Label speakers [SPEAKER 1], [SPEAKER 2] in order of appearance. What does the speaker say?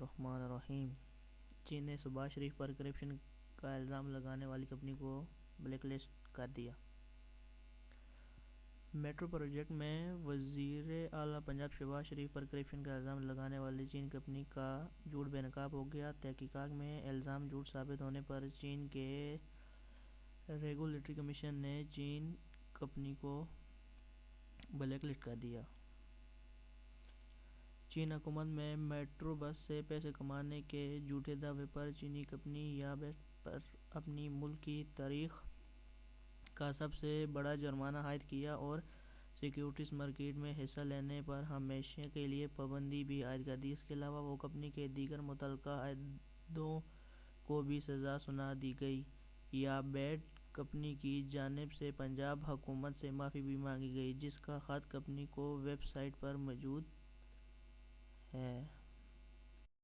[SPEAKER 1] الرحمن الرحیم۔ چین نے شہباز شریف پر کرپشن کا الزام لگانے والی کمپنی کو بلیک لسٹ کر دیا۔ میٹرو پروجیکٹ میں وزیر اعلیٰ پنجاب شہباز شریف پر کرپشن کا الزام لگانے والی چین کمپنی کا جھوٹ بے نقاب ہو گیا۔ تحقیقات میں الزام جھوٹ ثابت ہونے پر چین کے ریگولیٹری کمیشن نے چین کمپنی کو بلیک لسٹ کر دیا۔ چین حکومت میں میٹرو بس سے پیسے کمانے کے جھوٹے دعوے پر چینی کمپنی یا بیٹ پر اپنی ملک کی تاریخ کا سب سے بڑا جرمانہ عائد کیا اور سیکیورٹیز مارکیٹ میں حصہ لینے پر ہمیشہ کے لیے پابندی بھی عائد کر دی۔ اس کے علاوہ وہ کمپنی کے دیگر متعلقہ عہدوں کو بھی سزا سنا دی گئی۔ یا بیٹ کمپنی کی جانب سے پنجاب حکومت سے معافی بھی مانگی گئی، جس کا خط کمپنی کی ویب سائٹ پر موجود ہے۔